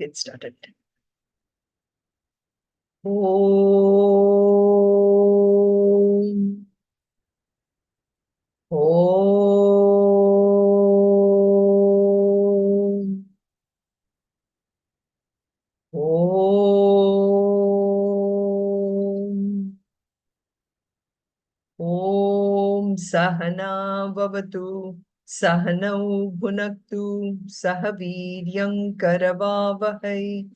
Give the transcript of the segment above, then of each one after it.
get started. Om. Om. Om. Om Sahana Vavatu Sahanau Bhunaktu Sahaviryam Karavavahai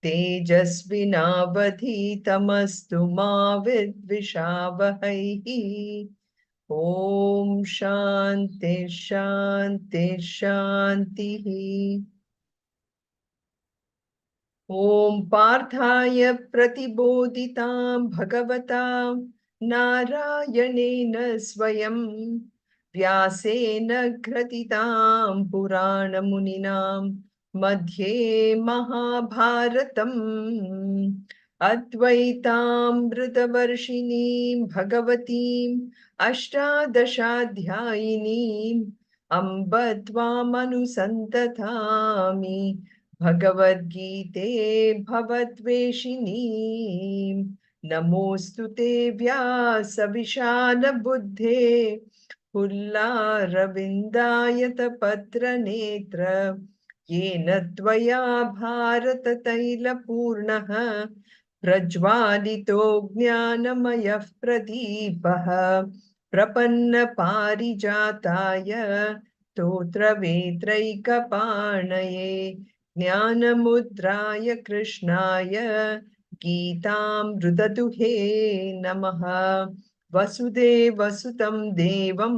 Tejasvinavadhitamastu ma vidvishavahai. Om Shanti Shanti Shanti. Om Parthaya Pratibodhitam Bhagavatam Narayanena Swayam Vyasena Gratitam Purana Muninam Madhye Mahabharatam Advaitam Vritavarshinim Bhagavatim Ashtadashadhyayinim Ambatvam Bhagavad Gita Bhavatveshini Namostute Vyasa Vishana Buddhe Pulla Ravindayata Patra Netra Yena Tvaya Bharata Taila Purnaha Prajvalito Jnanamayah Pradeepaha Prapanna Parijataya Totra Vetraika Parnaye Jnanamudraya Krishnaya Geetam Rudatuhe Namaha Vasudeva Sutam Devam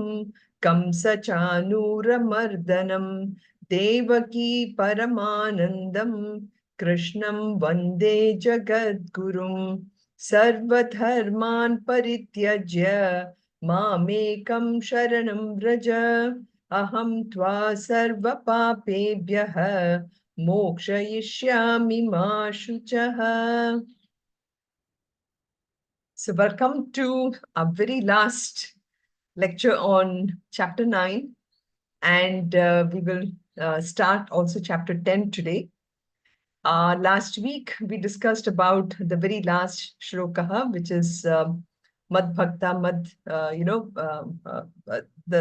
Kamsa Chanura Mardanam Devaki Paramanandam Krishnam Vande Jagadgurum Sarvatharman Parityajya Mamekam Sharanam Vraja Aham tva sarva papebhyah mokshayishyami ma shuchaha. So welcome to our very last lecture on chapter 9, and we will start also chapter 10 today. Last week we discussed about the very last shloka, which is Mad Bhakta Mad, the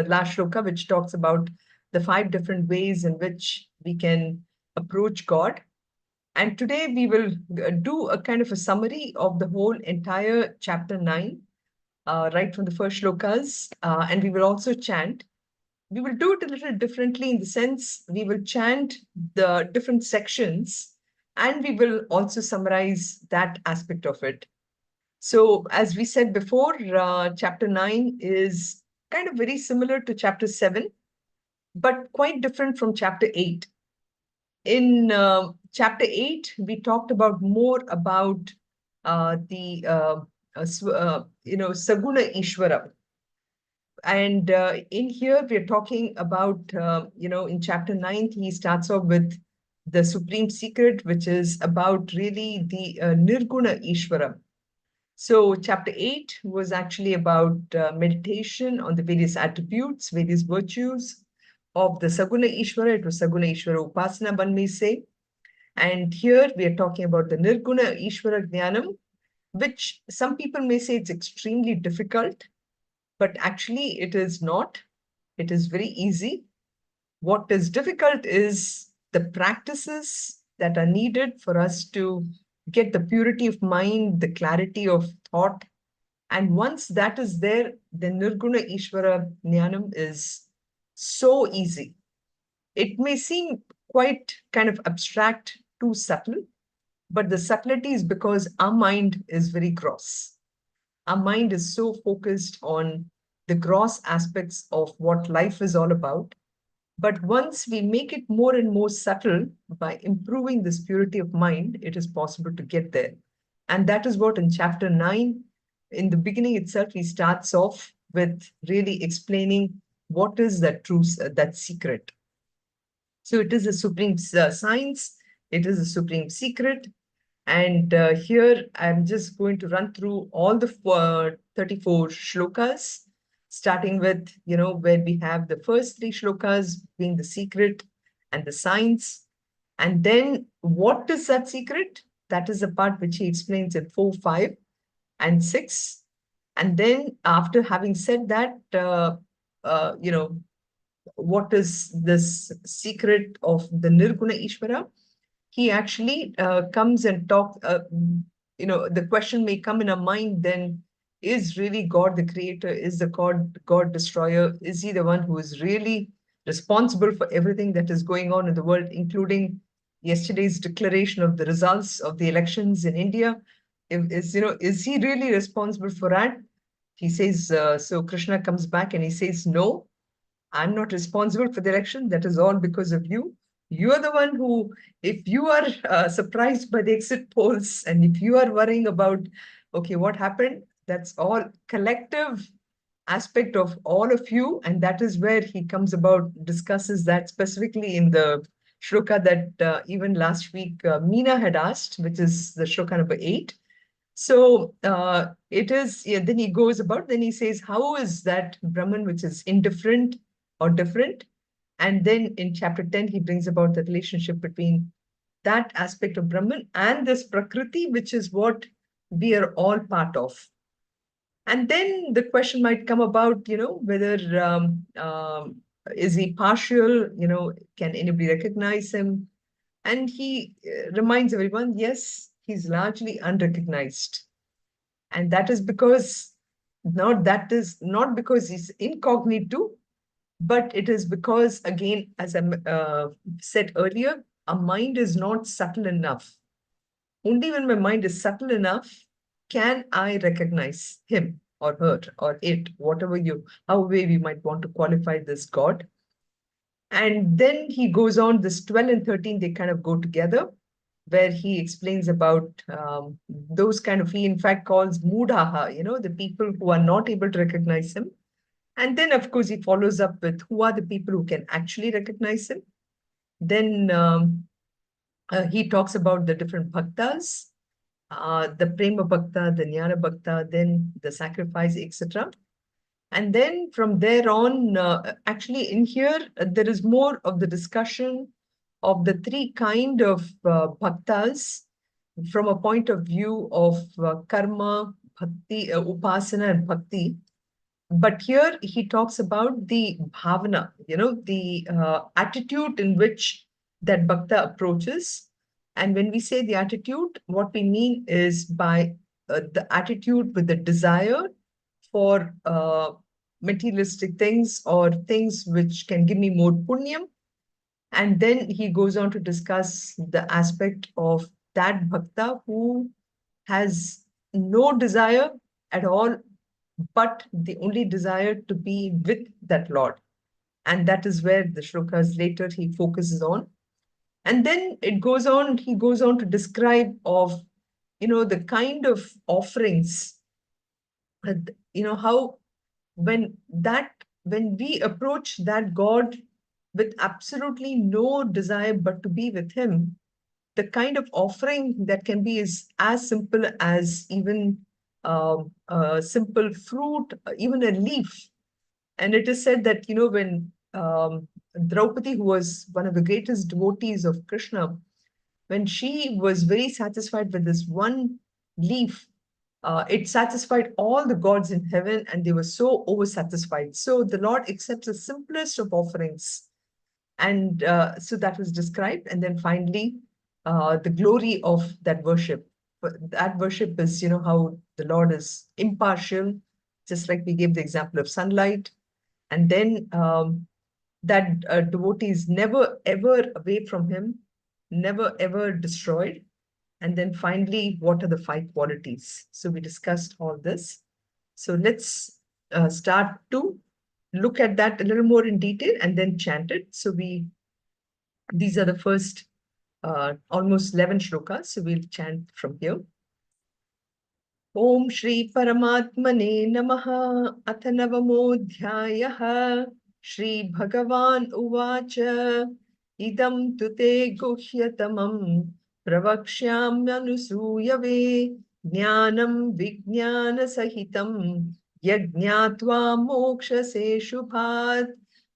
last shloka, which talks about the 5 different ways in which we can approach God. And today we will do a kind of a summary of the whole entire chapter 9, right from the first shlokas, and we will also chant. We will do it a little differently in the sense we will chant the different sections and we will also summarize that aspect of it. So as we said before, chapter 9 is kind of very similar to chapter 7, but quite different from chapter 8. In chapter 8, we talked about more about Saguna Ishvara. And in here, we're talking about, in chapter 9, he starts off with the supreme secret, which is about really the Nirguna Ishvara. So chapter 8 was actually about meditation on the various attributes, various virtues of the Saguna Ishvara. It was Saguna Ishvara Upasana, one may say. And here we are talking about the Nirguna Ishvara Jnanam, which some people may say it's extremely difficult, but actually it is not. It is very easy. What is difficult is the practices that are needed for us to get the purity of mind, the clarity of thought. And once that is there, then Nirguna Ishvara Jnanam is so easy. It may seem quite kind of abstract, too subtle, but the subtlety is because our mind is very gross. Our mind is so focused on the gross aspects of what life is all about. But once we make it more and more subtle by improving this purity of mind, it is possible to get there. And that is what in chapter 9, in the beginning itself, he starts off with really explaining what is that truth, that secret. So it is a supreme science, it is a supreme secret. And here I'm just going to run through all the 34 shlokas, starting with, where we have the first 3 shlokas being the secret and the science. And then what is that secret? That is the part which he explains in 4, 5, and 6. And then after having said that, what is this secret of the Nirguna Ishvara? He actually comes and talks, the question may come in our mind then, is really God the creator? Is the God destroyer? Is he the one who is really responsible for everything that is going on in the world, including yesterday's declaration of the results of the elections in India? Is he really responsible for that? He says, so Krishna comes back and he says, no, I'm not responsible for the election. That is all because of you. You are the one who, if you are surprised by the exit polls and if you are worrying about, okay, what happened, that's all collective aspect of all of you. And that is where he comes about, discusses that specifically in the shloka that even last week Meena had asked, which is the shloka number 8. So it is, yeah, then he goes about, then he says, how is that Brahman which is indifferent or different? And then in chapter 10, he brings about the relationship between that aspect of Brahman and this Prakriti, which is what we are all part of. And then the question might come about, whether is he partial, can anybody recognize him? And he reminds everyone, yes, he's largely unrecognized. And that is because not because he's incognito, but it is because, again, as I said earlier, our mind is not subtle enough. Only when my mind is subtle enough can I recognize him or her or it, however we might want to qualify this God. And then he goes on, this 12 and 13, they kind of go together, where he explains about those kind of, he in fact calls mudaha, the people who are not able to recognize him. And then, of course, he follows up with who are the people who can actually recognize him. Then he talks about the different bhaktas, the prema bhakta, the jnana bhakta, then the sacrifice, etc. And then from there on, actually in here, there is more of the discussion of the three kind of bhaktas from a point of view of karma, bhakti, upasana, and bhakti. But here he talks about the bhavana, the attitude in which that bhakta approaches. And when we say the attitude, what we mean is by the attitude with the desire for materialistic things or things which can give me more punyam. And then he goes on to discuss the aspect of that bhakta who has no desire at all, but the only desire to be with that Lord. And that is where the shlokas later he focuses on. And then he goes on to describe of, the kind of offerings, how when we approach that God with absolutely no desire but to be with him, the kind of offering that can be is as simple as even a simple fruit, even a leaf. And it is said that, when Draupadi, who was one of the greatest devotees of Krishna, when she was very satisfied with this one leaf, it satisfied all the gods in heaven, and they were so oversatisfied. So the Lord accepts the simplest of offerings. And so that was described. And then finally, the glory of that worship. But that worship is, how the Lord is impartial, just like we gave the example of sunlight. And then that devotee is never ever away from him, never ever destroyed. And then finally, what are the 5 qualities? So we discussed all this. So let's start to look at that a little more in detail and then chant it. So these are the first almost 11 shlokas. So we'll chant from here. Om Shri Paramatmane Namaha Ath Navamodhyayah Shri Bhagavan Uvacha Idam Tute Guhyatamam Pravakshyamyanusuyave Jnanam Vijnana Sahitam Yajnatva Mokshase Shubhat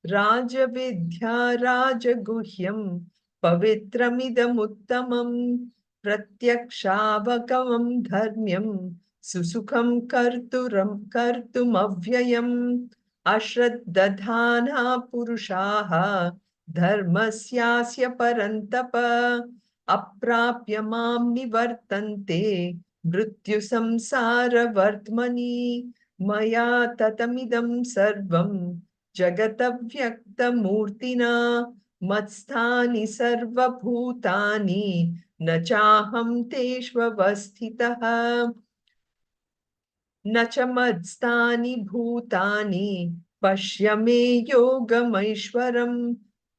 Raja Vidya Raja Guhyam pavitramidamuttamam pratyakshavakamam dharmyam susukam kartumavyayam ashraddadhana purushaha dharmasyasya parantapa aprapya mam nivartante mrityu samsara vartmani maya tatamidam sarvam jagatavyaktamurtina मत्स्थानि सर्वभूतानि न चाहं तेष्वस्थितः न च मत्स्थानि भूतानि पश्य मे योगमैश्वरम्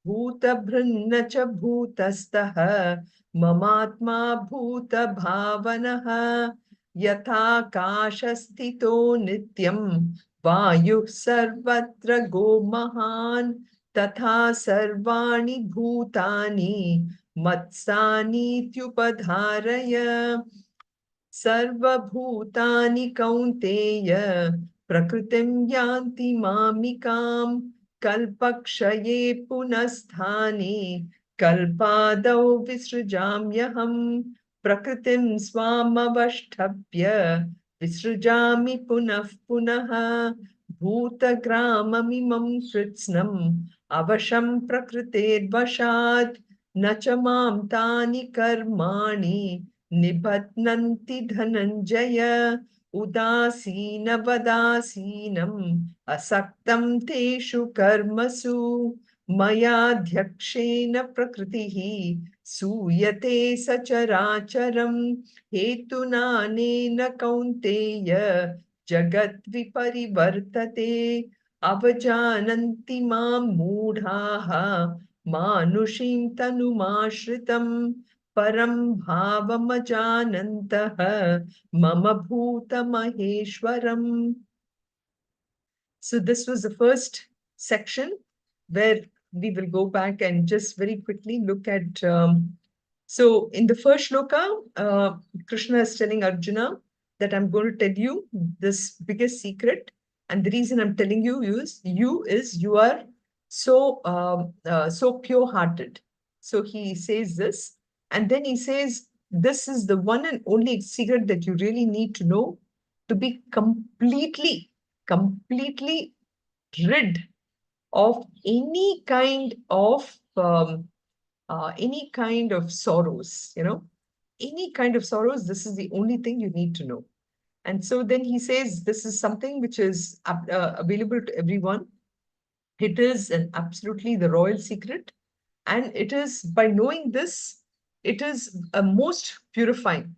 भूतभृन्न च भूतस्थः ममात्मा भूतभावनः यथाकाशस्थितो नित्यं वायुः सर्वत्र गोमहान् तथा सर्वाणि भूतानि मत्स्थानीत्युपधारय सर्वभूतानि कौन्तेय प्रकृतिं यान्ति मामिकां कल्पक्षये पुनस्तानि कल्पादौ विसृजाम्यहम् प्रकृतिं स्वामवष्टभ्य विसृजामि पुनः पुनः भूतग्राममिमं कृत्स्नम् अवशं प्रकृतेर्वशात् न च मां तानि कर्माणि निबध्नन्ति धनञ्जय उदासीनवदासीनम् असक्तं तेषु कर्मसु मयाध्यक्षेण प्रकृतिः सूयते सचराचरम् हेतुनानेन कौन्तेय जगद्विपरिवर्तते अवजानन्ति मां मूढाः मानुषीं तनुमाश्रितम् परं भावमजानन्तः मम bhutamaheshwaram. So this was the first section where we will go back and just very quickly look at. So in the first shloka, Krishna is telling Arjuna that I'm going to tell you this biggest secret, and the reason I'm telling you is you are so pure-hearted. So he says this, and then he says this is the one and only secret that you really need to know to be completely rid of any kind of sorrows, any kind of sorrows. This is the only thing you need to know. And so then he says this is something which is available to everyone. It is an absolutely the royal secret, and it is by knowing this, it is a most purifying,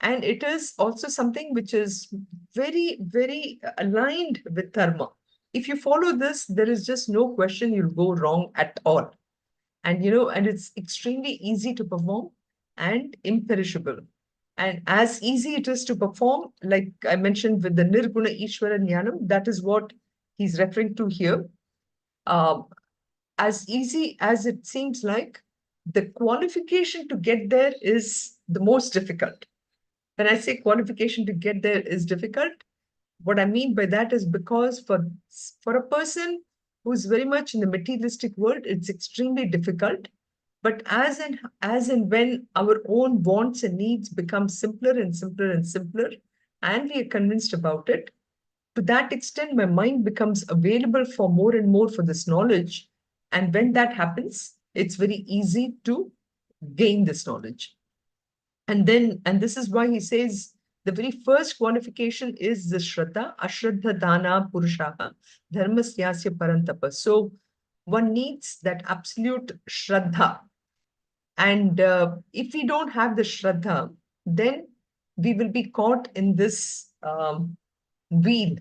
and it is also something which is very aligned with dharma. If you follow this, there is just no question you'll go wrong at all. And it's extremely easy to perform and imperishable. And as easy it is to perform, like I mentioned with the Nirguna Ishvara Jnanam, that is what he's referring to here. As easy as it seems like, the qualification to get there is the most difficult. When I say qualification to get there is difficult, what I mean by that is because for a person who's very much in the materialistic world, it's extremely difficult. But as and when our own wants and needs become simpler and simpler and simpler, and we are convinced about it, to that extent, my mind becomes available for more and more for this knowledge. And when that happens, it's very easy to gain this knowledge. And this is why he says the very first qualification is the Shraddha, Ashraddha Dana Purushaha, Dharmasyasya Parantapa. So one needs that absolute Shraddha. And if we don't have the Shraddha, then we will be caught in this wheel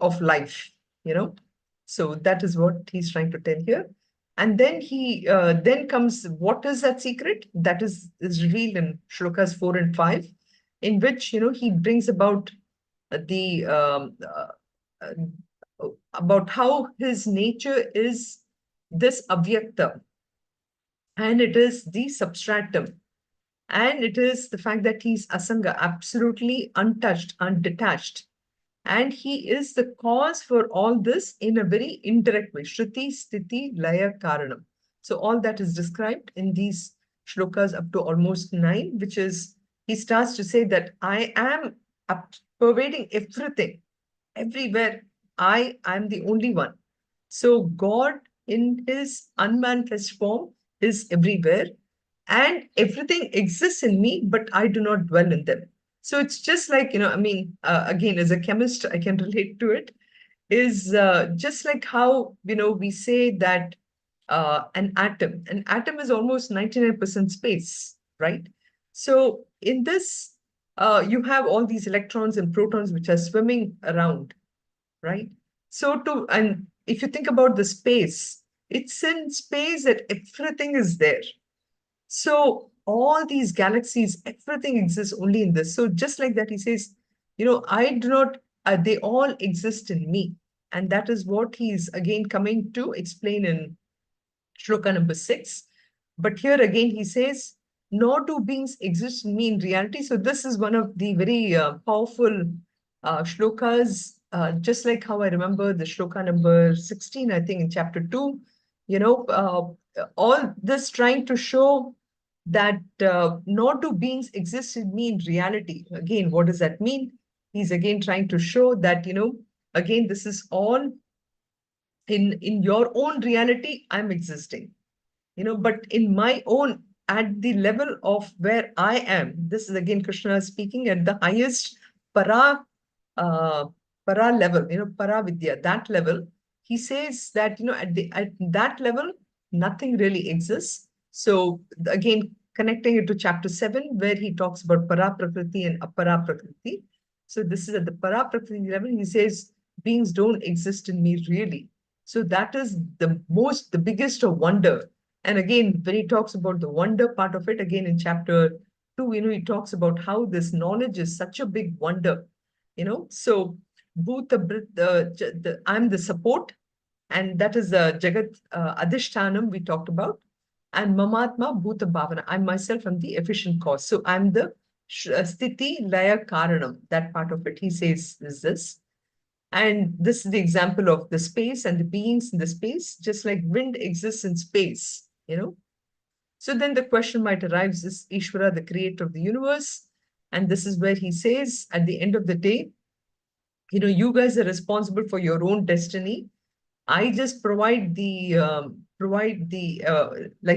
of life, So that is what he's trying to tell here. And then he then comes, what is that secret? That is revealed in shlokas 4 and 5, in which, he brings about the about how his nature is this avyakta, and it is the substratum, and it is the fact that he's asanga, absolutely untouched, undetached. And he is the cause for all this in a very indirect way. Shruti, Sthiti, Laya, Karanam. So all that is described in these shlokas up to almost 9, which is, he starts to say that I am pervading everything, everywhere. I am the only one. So God in his unmanifest form is everywhere, and everything exists in me, but I do not dwell in them. So it's just like, I mean, again, as a chemist, I can relate to it, is just like how, we say that an atom is almost 99% space, right? So in this, you have all these electrons and protons which are swimming around, right? And if you think about the space, it's in space that everything is there. So all these galaxies, everything exists only in this. So just like that, he says, I do not, they all exist in me. And that is what he's again coming to explain in shloka number 6. But here again, he says, nor do beings exist in me in reality. So this is one of the very powerful shlokas, just like how I remember the shloka number 16, I think in chapter 2, all this trying to show that nor do beings exist in me in reality. Again, what does that mean? He's again trying to show that, again, this is all in your own reality, I'm existing, but in my own, at the level of where I am, this is again Krishna speaking at the highest para, uh, para level, para vidya, that level. He says that, at that level, nothing really exists. So again, connecting it to chapter 7, where he talks about para prakriti and apara prakriti. So this is at the para prakriti level. He says, beings don't exist in me really. So that is the biggest of wonder. And again, when he talks about the wonder part of it, again in chapter 2, he talks about how this knowledge is such a big wonder, So Bhuta, I'm the support, and that is the Jagat Adhishtanam we talked about. And Mamatma Bhuta Bhavana, I myself am the efficient cause. So I'm the Sthiti Laya Karanam, that part of it, he says is this. And this is the example of the space and the beings in the space, just like wind exists in space. So then the question might arise, is Ishvara the creator of the universe? And this is where he says, at the end of the day, you guys are responsible for your own destiny. I just like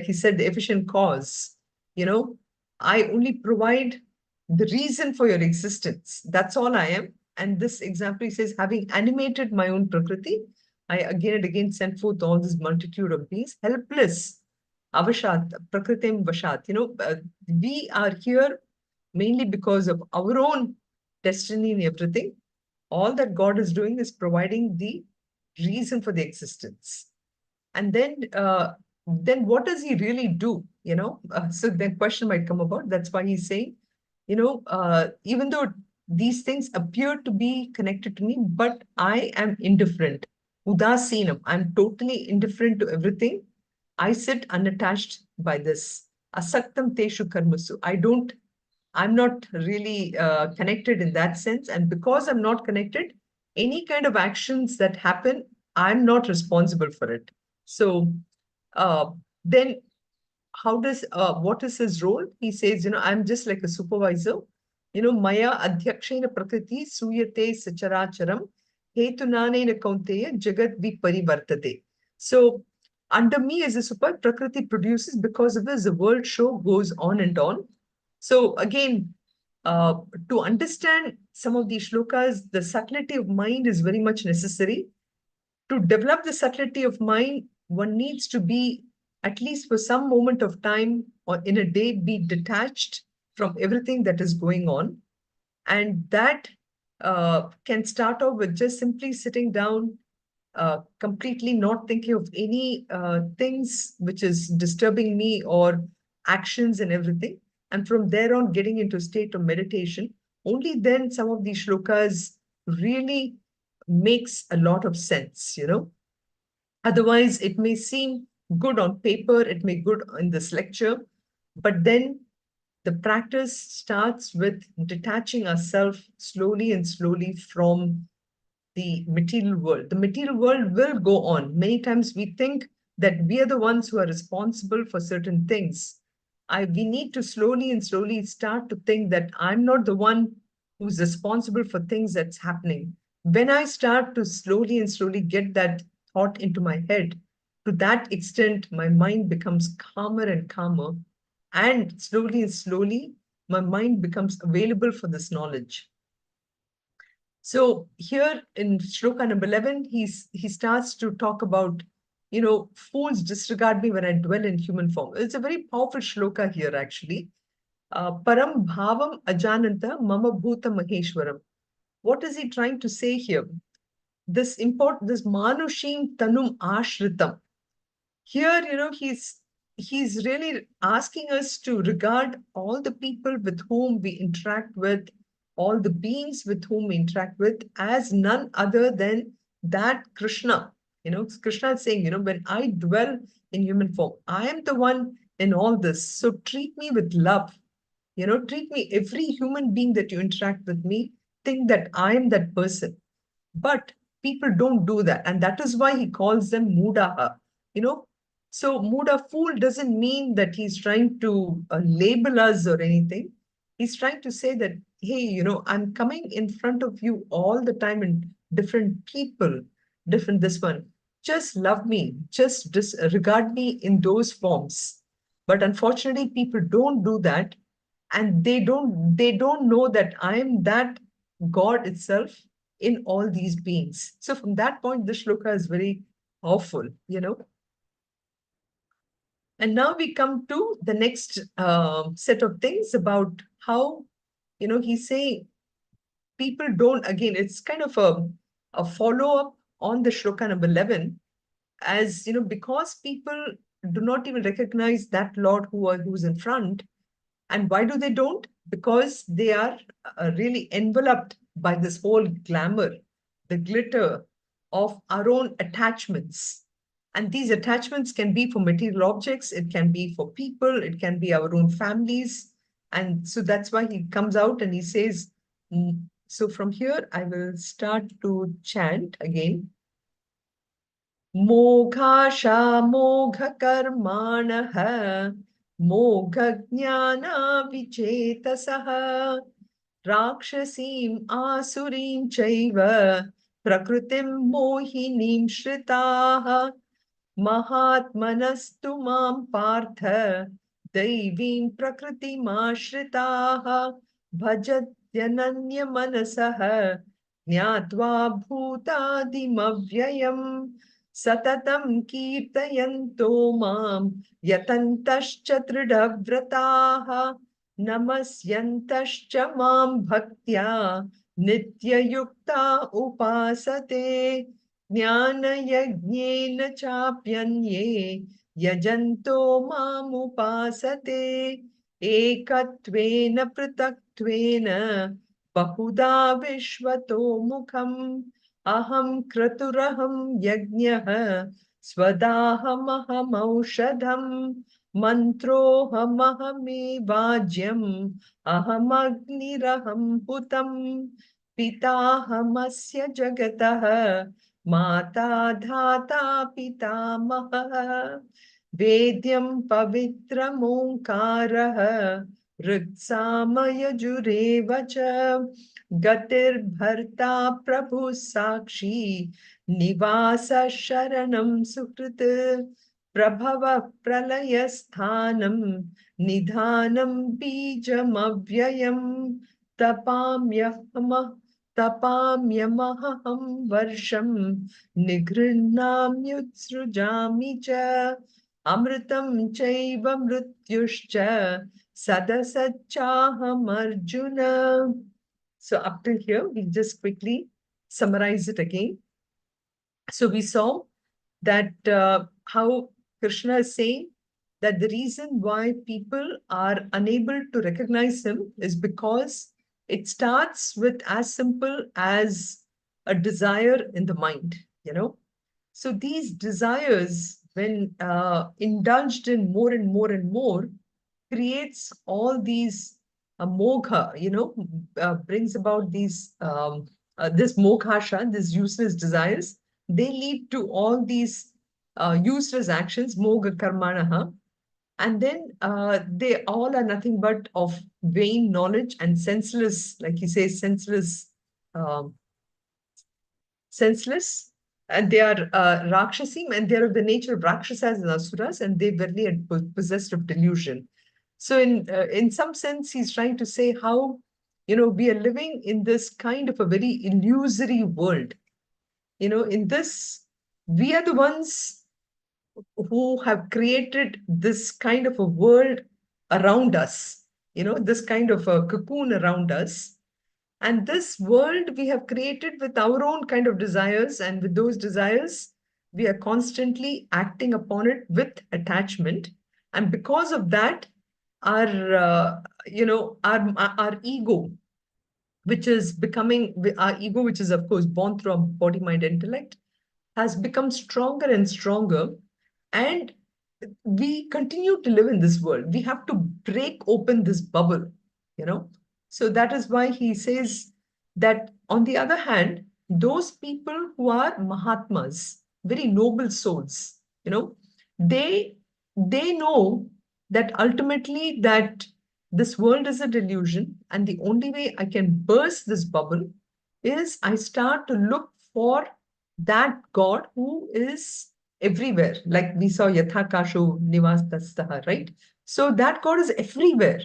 he said, the efficient cause. I only provide the reason for your existence. That's all I am. And this example, he says, having animated my own prakriti, I again and again sent forth all this multitude of beings, helpless, avashat, prakritim vashat. We are here mainly because of our own destiny and everything. All that God is doing is providing the reason for the existence. And then what does he really do? So then question might come about. That's why he's saying, even though these things appear to be connected to me, but I am indifferent. Udasinam, I'm totally indifferent to everything. I sit unattached by this. Asaktam teshu karmasu. I'm not really connected in that sense. And because I'm not connected, any kind of actions that happen, I'm not responsible for it. So uh, then what is his role? He says, I'm just like a supervisor. Maya adhyakshena prakriti suyate sacharacharam hetunanena kaunteya jagat viparivartate. So under me as a super, prakriti produces, because of this, the world show goes on and on. So again, uh, to understand some of these shlokas, the subtlety of mind is very much necessary. To develop the subtlety of mind, one needs to be, at least for some moment of time or in a day, be detached from everything that is going on. And that can start off with just simply sitting down, completely not thinking of any things which is disturbing me or actions and everything. And from there on, getting into a state of meditation. Only then some of these shlokas really makes a lot of sense. Otherwise, it may seem good on paper, it may good in this lecture, but then the practice starts with detaching ourselves slowly and slowly from the material world. The material world will go on. Many times we think that we are the ones who are responsible for certain things. We need to slowly and slowly start to think that I'm not the one who's responsible for things that's happening. When I start to slowly and slowly get that thought into my head, to that extent, my mind becomes calmer and calmer. And slowly and slowly, my mind becomes available for this knowledge. So here in shloka number 11, he starts to talk about, fools disregard me when I dwell in human form. It's a very powerful shloka here, actually. Param bhavam ajananta mama bhuta maheshwaram. What is he trying to say here? This manushim tanum ashritam. Here, he's really asking us to regard all the people with whom we interact with, all the beings with whom we interact with, as none other than that Krishna. Krishna is saying, when I dwell in human form, I am the one in all this. So treat me with love. Treat me, every human being that you interact with me, think that I am that person. But people don't do that. And that is why he calls them mudaha. You know, so muda fool doesn't mean that he's trying to label us or anything. He's trying to say that, hey, I'm coming in front of you all the time in different people, different this one. Just love me, just disregard me in those forms. But unfortunately, people don't do that, and they don't know that I am that God itself in all these beings. So from that point, this shloka is very powerful. And now we come to the next set of things about how, he's saying people don't, again, it's kind of a follow-up on the shloka number 11, as, because people do not even recognize that Lord who's in front. And why do they don't? Because they are really enveloped by this whole glamour, the glitter of our own attachments. And these attachments can be for material objects, it can be for people, it can be our own families. And so that's why he comes out and he says, so from here, I will start to chant again. मोघाशा मोघकर्माणः मोघज्ञानाविचेतसः राक्षसीम् आसुरीं चैव प्रकृतिं मोहिनीं श्रिताः महात्मनस्तु मां पार्थ दैवीं प्रकृतिमाश्रिताः भजत्यनन्यमनसः ज्ञात्वा भूतादिमव्ययम् सततं कीर्तयन्तो मां यतन्तश्च दृढव्रताः नमस्यन्तश्च मां भक्त्या नित्ययुक्ता उपासते ज्ञानयज्ञेन चाप्यन्ये यजन्तो मामुपासते एकत्वेन पृथक्त्वेन बहुधा विश्वतो मुखम् अहं क्रतुरहं यज्ञः स्वदाहमहमौषधम् मन्त्रोऽहमहमेवाज्यम् अहमग्निरहं हुतम् पिताहमस्य जगतः माता धाता पितामहः वेद्यं पवित्रमोङ्कारः ऋक्सामयजुरेव च गतिर्भर्ता प्रभुः साक्षी निवासः शरणं सुकृत् प्रभवः प्रलयस्थानं निधानं बीजमव्ययम् तपाम्यमहं वर्षं निगृह्णाम्युत्सृजामि च अमृतं चैव मृत्युश्च सदसच्चाहमर्जुन. So up till here, we'll just quickly summarize it again. So we saw that how Krishna is saying that the reason why people are unable to recognize him is because it starts with as simple as a desire in the mind. So these desires, when indulged in more and more and more, creates all these mogha, brings about these this moghasha, these useless desires. They lead to all these useless actions, moga karmanaha. And then they all are nothing but of vain knowledge and senseless, like he says, um, senseless. And they are Rakshasim, and they are of the nature of Rakshasas and Asuras, and they verily are possessed of delusion. So, in some sense, he's trying to say how, we are living in this kind of a very illusory world. In this, we are the ones who have created this kind of a world around us, this kind of a cocoon around us. And this world we have created with our own kind of desires. And with those desires, we are constantly acting upon it with attachment. And because of that, our ego, which is becoming our ego, which is, of course, born through our body, mind, intellect, has become stronger and stronger. And we continue to live in this world. We have to break open this bubble, you know. So that is why he says that, on the other hand, those people who are Mahatmas, very noble souls, they they know that ultimately that this world is a delusion, and the only way I can burst this bubble is I start to look for that God who is everywhere. Like we saw Yathakasho Nivas Tastaha, right? So that God is everywhere.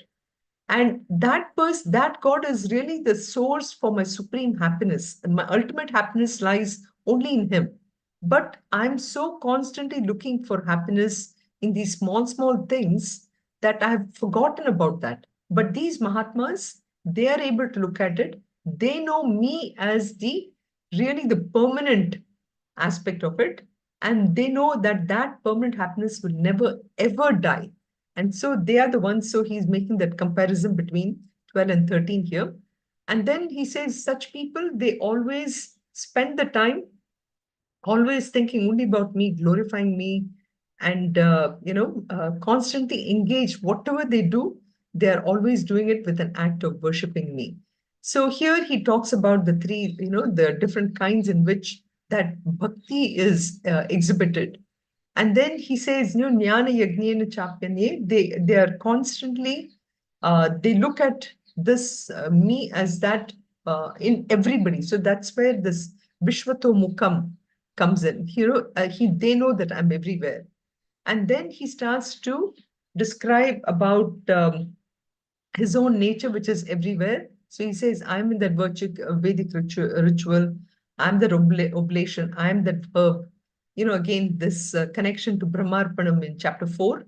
And that God is really the source for my supreme happiness. And my ultimate happiness lies only in Him. But I'm so constantly looking for happiness in these small, small things that I've forgotten about that. But these Mahatmas, they are able to look at it. They know me as the really the permanent aspect of it. And they know that that permanent happiness will never, ever die. And so they are the ones. So he's making that comparison between 12 and 13 here. And then he says, such people, they always spend the time always thinking only about me, glorifying me, and constantly engage. Whatever they do, they are always doing it with an act of worshiping me. So here he talks about the three, the different kinds in which that bhakti is exhibited. And then he says, jnana yajnena chapyanye, they are constantly, they look at this me as that in everybody. So that's where this Vishwato Mukam comes in. They know that I'm everywhere. And then he starts to describe about his own nature, which is everywhere. So he says, I'm in that Vedic ritual. I'm that oblation. I'm that verb. Again, this connection to Brahmarpanam in chapter 4.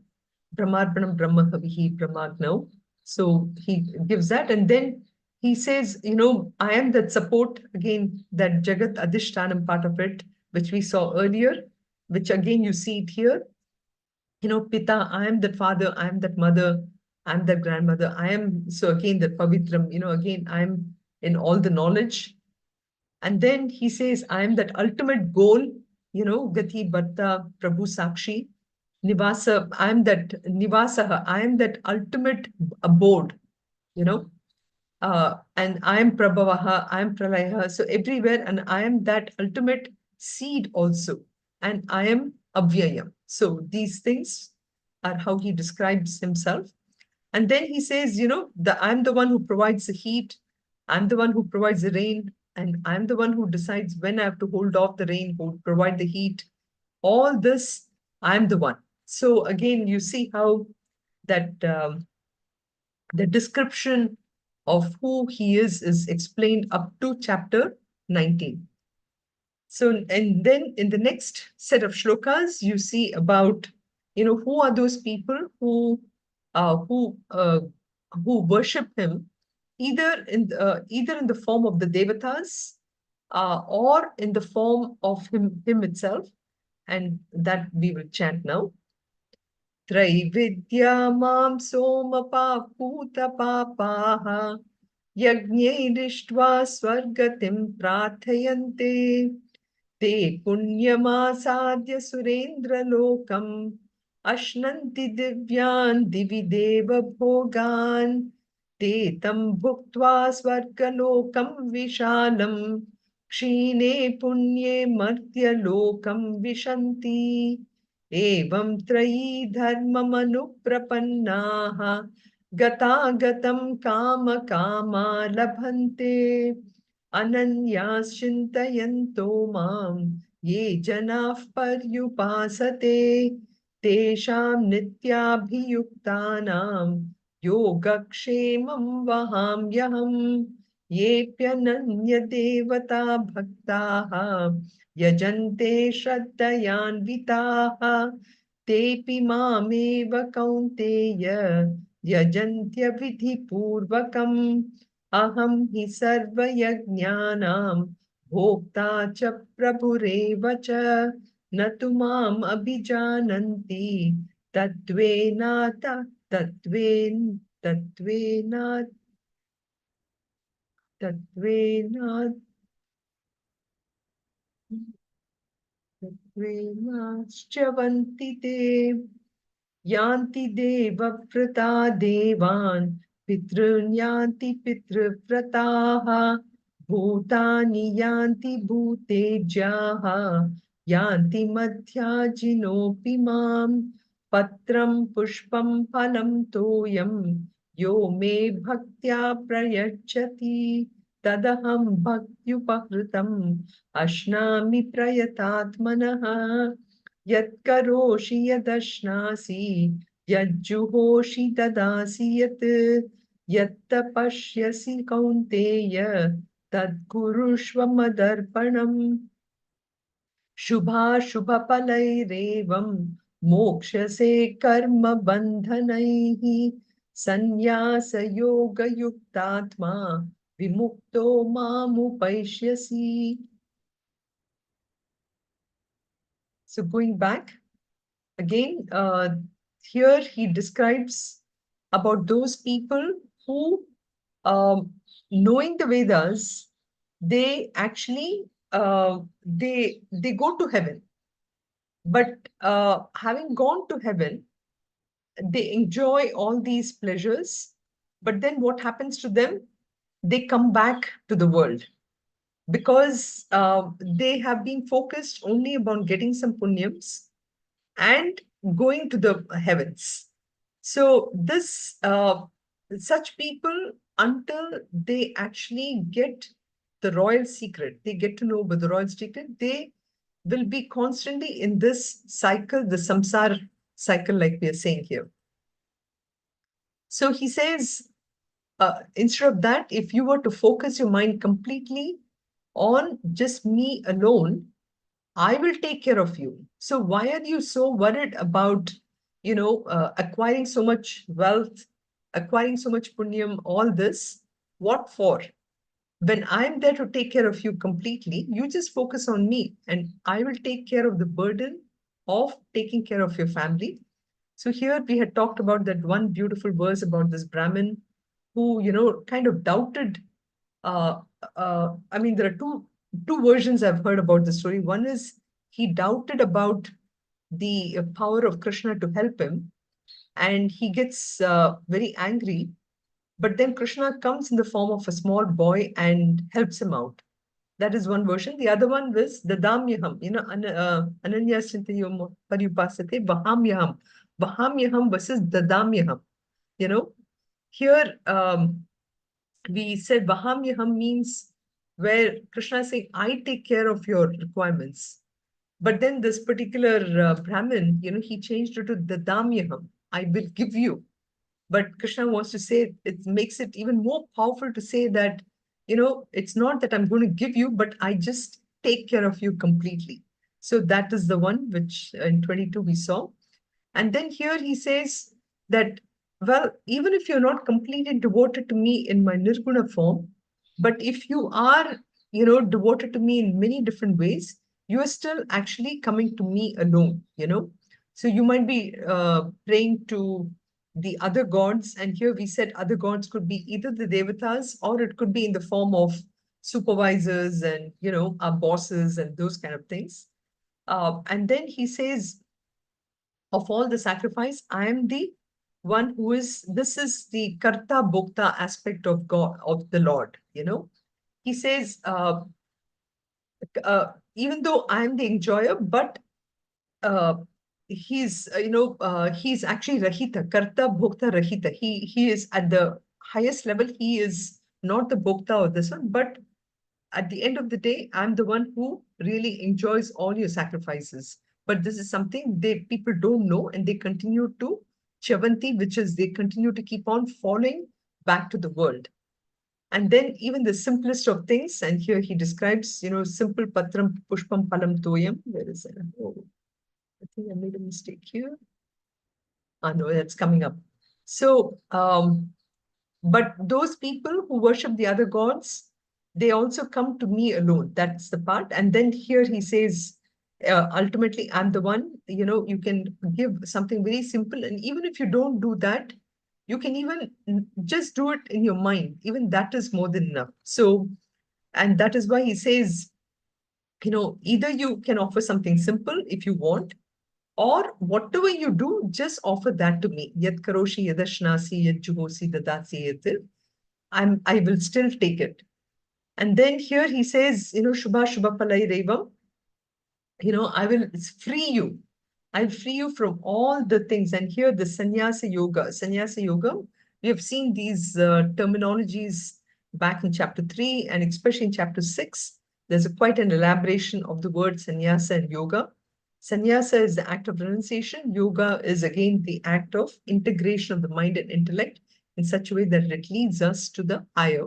Brahmarpanam Brahma Havihi Brahmagno. So he gives that. And then he says, I am that support, again, that Jagat Adhishtanam part of it, which we saw earlier, which again you see it here. Pita, I am that father, I am that mother, I'm that grandmother, I am, so again, that Pavitram, again, I'm in all the knowledge. And then he says, I am that ultimate goal, Gati, Bhatta, Prabhu, Sakshi, Nivasa, I am that Nivasaha, I am that ultimate abode, you know, and I am Prabhavaha, I am Pralayaha, so everywhere, and I am that ultimate seed also, and I am Avyayam. So these things are how he describes himself. And then he says, I'm the one who provides the heat, I'm the one who provides the rain, and I'm the one who decides when I have to hold off the rain, who provide the heat. All this, I'm the one. So again, you see how that the description of who he is explained up to chapter 19. So, and then in the next set of shlokas, you see about, who are those people uh, who, uh, who worship him, either in the form of the devatas, or in the form of him itself, and that we will chant now. त्रैविद्या मां सोमपापूतपापाः यज्ञैरिष्ट्वा स्वर्गतिं प्रार्थयन्ते ते पुण्यमासाद्य सुरेन्द्रलोकम् अश्नन्ति दिव्यान् दिवि देव भोगान् ते तं भुक्त्वा स्वर्गलोकं विशालम् क्षीणे पुण्ये मर्त्यलोकं विशन्ति. Evam trayi dharmamanuprapannaha gata kama kama labhante ananyas chintayanto mam ye janah paryupasate tesham nityabhiyuktanam yogakshemam vahamyaham yepyananya devata bhaktaha yajante shraddhayanvitaha tepi mameva kaunteya yajantya vidhi purvakam aham hi sarva yajnanam bhokta cha prabhureva cha natu mam abhijananti tatvenata tatvenat tatvenat tatvenaschavanti te Yanti devavrata devan pitrun yanti pitrvrataha bhutani yanti bhutejaha yanti madhyajinopi mam patram pushpam phalam toyam yo me bhaktya prayachati tadaham bhaktyupahritam ashnami prayatatmanaha यत्करोषि यदश्नासि यज्जुहोषि ददासि यत् यत्तपश्यसि कौन्तेय तत्कुरुष्व मदर्पणम् शुभाशुभफलैरेवं मोक्षसे कर्मबन्धनैः सन्न्यासयोगयुक्तात्मा विमुक्तो मामुपैष्यसि. So going back, again, here he describes about those people who, knowing the Vedas, they actually they go to heaven. But having gone to heaven, they enjoy all these pleasures. But then what happens to them? They come back to the world because they have been focused only upon getting some punyams and going to the heavens. So this such people, until they actually get the royal secret, they get to know about the royal secret, they will be constantly in this cycle, the samsara cycle, like we are saying here. So he says, instead of that, if you were to focus your mind completely on just me alone, I will take care of you. So why are you so worried about, acquiring so much wealth, acquiring so much punyam, all this? What for? When I'm there to take care of you completely, you just focus on me and I will take care of the burden of taking care of your family. So here we had talked about that one beautiful verse about this Brahmin who, kind of doubted. Uh, I mean, there are two versions I've heard about the story. One is he doubted about the power of Krishna to help him, and he gets very angry. But then Krishna comes in the form of a small boy and helps him out. That is one version. The other one was the Damyaham, Ananya Sintayom Paripasate, Vahamyaham. Vahamyaham versus the Damyaham. Here we said Vahamyaham means where Krishna is saying, I take care of your requirements. But then this particular Brahmin, he changed it to the Damyaham. I will give you. But Krishna wants to say, it makes it even more powerful to say that, it's not that I'm going to give you, but I just take care of you completely. So that is the one which in 22 we saw. And then here he says that, well, even if you're not completely devoted to me in my nirguna form, but if you are, devoted to me in many different ways, you are still actually coming to me alone. So you might be praying to the other gods. And here we said other gods could be either the devatas or it could be in the form of supervisors and, our bosses and those kind of things. And then he says, of all the sacrifice, I am the one who is, this is the karta bhokta aspect of God, of the Lord. He says, even though I am the enjoyer, but uh, he's he's actually Rahita, Karta Bhokta Rahita. He is at the highest level. He is not the Bhokta or this one, but at the end of the day, I'm the one who really enjoys all your sacrifices. But this is something people don't know, and they continue to chavanti, which is they continue to keep on falling back to the world. And then even the simplest of things, and here he describes, simple patram pushpam palam toyam. Where is it? Oh, I think I made a mistake here. Ah, no, that's coming up. So, but those people who worship the other gods, they also come to me alone. That's the part. And then here he says, ultimately, I'm the one, you can give something very simple. And even if you don't do that, you can even just do it in your mind. Even that is more than enough. So, and that is why he says, either you can offer something simple if you want, or whatever you do, just offer that to me. Yat karoshi yadashnasi yad juhosi dadasi yatil. I will still take it. And then here he says, Shubha Shubha Palai Revam, I will free you. I'll free you from all the things. And here the Sannyasa Yoga, we have seen these terminologies back in chapter 3 and especially in chapter 6. There's quite an elaboration of the word sannyasa and yoga. Sannyasa is the act of renunciation. Yoga is again the act of integration of the mind and intellect in such a way that it leads us to the higher.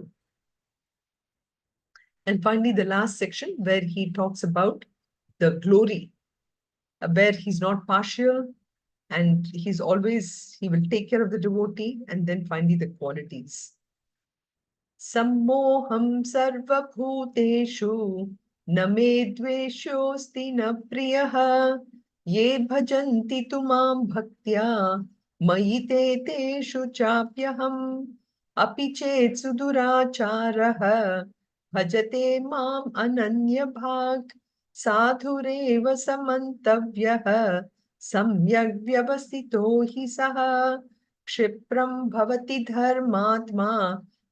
And finally, the last section where he talks about the glory, where he's not partial and he will take care of the devotee. And then finally, the qualities. Sammoham sarvabhuteshu na me dveshosti na priyaha ye bhajanti tumam bhaktya mayi teshu chapyaham api chet suduracharah bhajate mam ananya bhag sadhureva samantavyah samyak vyavasito hi saha क्षिप्रं भवति धर्मात्मा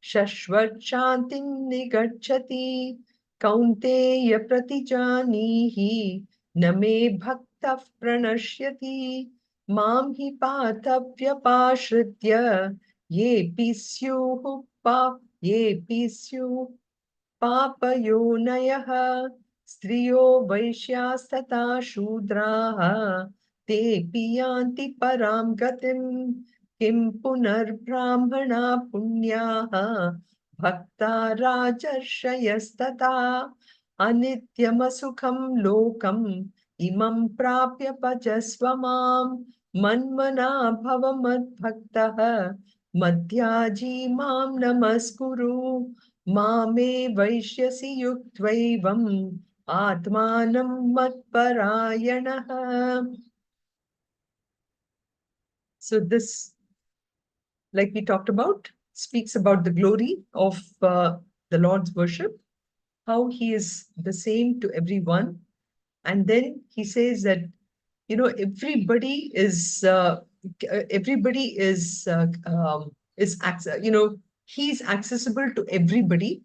शश्वत शांतिं निगच्छति कौन्तेय प्रतिजानीहि न मे भक्तः प्रणश्यति मां हि पार्थव्यपाश्रित्य येऽपि स्युः पापयोनयः स्त्रियो वैश्यास्तथा शूद्राः तेऽपि यान्ति परां गतिम् किं पुनर्ब्राह्मणा पुण्याः भक्ता राजर्षयस्तथा अनित्यमसुखं लोकम् इमं प्राप्य भजस्व मां मन्मना भव मद्भक्तः मध्याजी मां नमस्कुरु मामे वैश्यसि युक्त्वैवम् आत्मानं मत्परायणः. So this, like we talked about, speaks about the glory of the Lord's worship, how he is the same to everyone. And then he says that, everybody is he's accessible to everybody.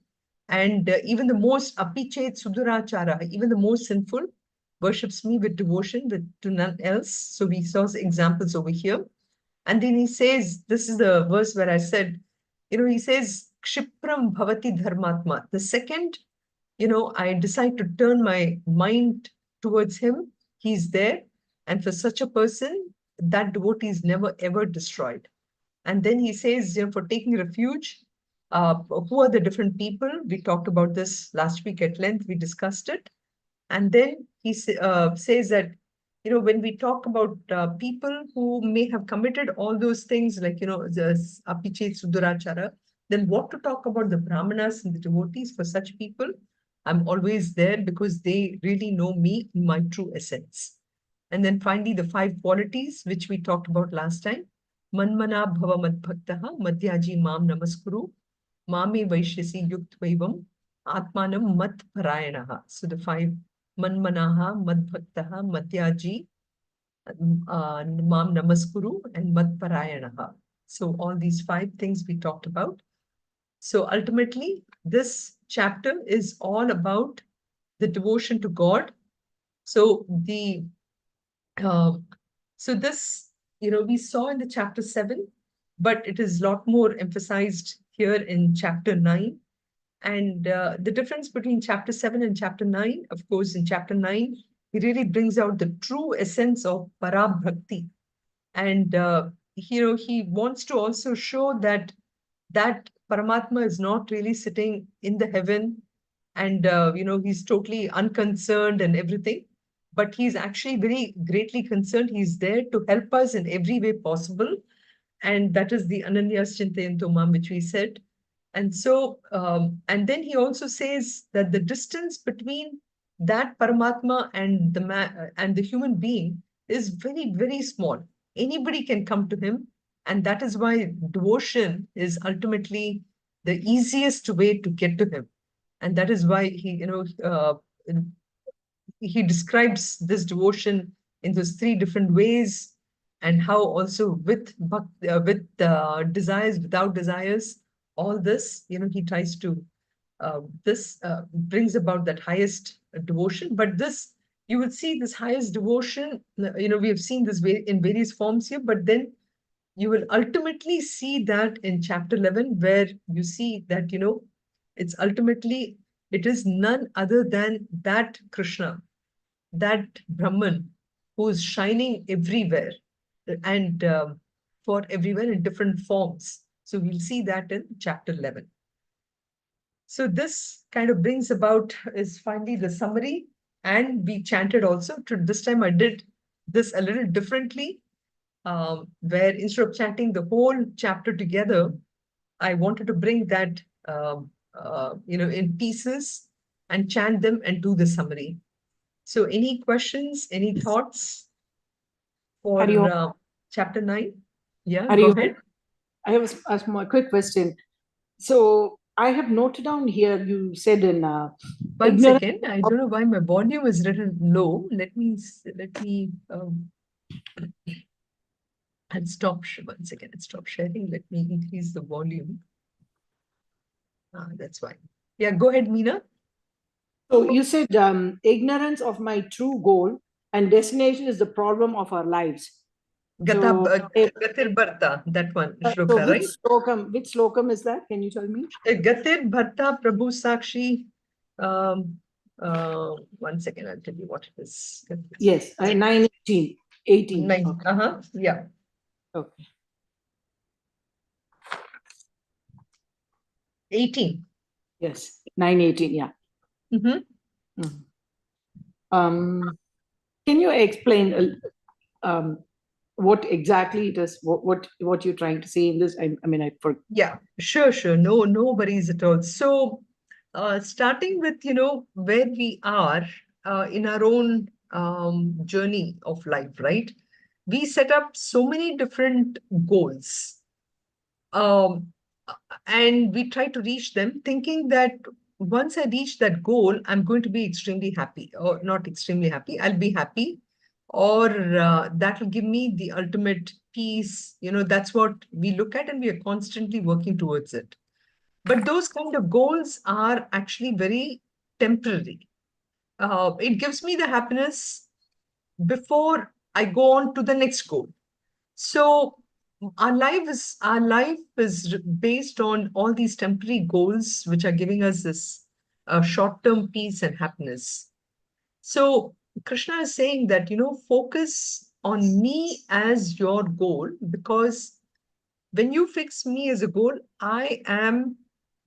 And even the most apichet sudurachara, even the most sinful, worships me with devotion to none else. So we saw examples over here. And then he says, this is the verse where I said, he says, Kshipram bhavati dharmatma. The second, I decide to turn my mind towards him, he's there. And for such a person, that devotee is never, ever destroyed. And then he says, for taking refuge, who are the different people? We talked about this last week at length. We discussed it. And then he says that, when we talk about people who may have committed all those things, like, the apichet sudurachara, then what to talk about the brahmanas and the devotees? For such people, I'm always there because they really know me in my true essence. And then finally, the 5 qualities, which we talked about last time. Manmana bhava madbhaktaha madhyaji mam namaskuru mame vaishyasi yuktvavam atmanam mat parayanaha. So the 5, manmanaha, madbhaktaha, madhyaji, mam namaskuru, and mat parayanaha. So all these 5 things we talked about. So ultimately, this chapter is all about the devotion to God. So the So this, we saw in the chapter 7, but it is a lot more emphasized here in chapter 9. And the difference between chapter 7 and chapter 9, of course, in chapter 9, he really brings out the true essence of Parabhakti. And, he wants to also show that Paramatma is not really sitting in the heaven and, he's totally unconcerned and everything, but he's actually very greatly concerned. He's there to help us in every way possible. And that is the Ananyas Chintayanto Mam, which we said. And so, and then he also says that the distance between that Paramatma and the human being is very, very small. Anybody can come to him, and that is why devotion is ultimately the easiest way to get to him. And that is why he describes this devotion in those three different ways, and how also with desires, without desires, all this, he tries to this brings about that highest devotion. But this, you will see this highest devotion, we have seen this in various forms here, but then you will ultimately see that in chapter 11, where you see that, it's ultimately, it is none other than that Krishna, that Brahman, who is shining everywhere and for everywhere in different forms. So we'll see that in chapter 11. So this kind of brings about is finally the summary, and we chanted also. This time I did this a little differently, where instead of chanting the whole chapter together, I wanted to bring that in pieces and chant them and do the summary. So any questions, any thoughts for chapter 9? Yeah, go ahead. I have a small quick question. So I have noted down here, you said in 1 second, I don't know why my volume is a little low. Let me I'll stop 1 second. I'll stop sharing. Let me increase the volume. That's why. Yeah, go ahead, Meena. So you said ignorance of my true goal and destination is the problem of our lives. Gatir Bharta, that one, shloka, right? Which slokam is that? Can you tell me? Gatir Bharta Prabhu Sakshi. 1 second, I'll tell you what it is. Yes, 918. 18. Okay. Yeah. Okay. 18. Yes, 918, yeah. Mm-hmm. Mm-hmm. Can you explain what exactly it is, what you're trying to say in this? I mean, I forgot. Yeah, sure. No worries at all. So, starting with, where we are in our own journey of life, right? We set up so many different goals. And we try to reach them thinking that once I reach that goal, I'm going to be extremely happy, or not extremely happy, I'll be happy, or that will give me the ultimate peace. That's what we look at, and we are constantly working towards it. But those kind of goals are actually very temporary. It gives me the happiness before I go on to the next goal. So our life is based on all these temporary goals, which are giving us this short-term peace and happiness. So Krishna is saying that, focus on me as your goal, because when you fix me as a goal, I am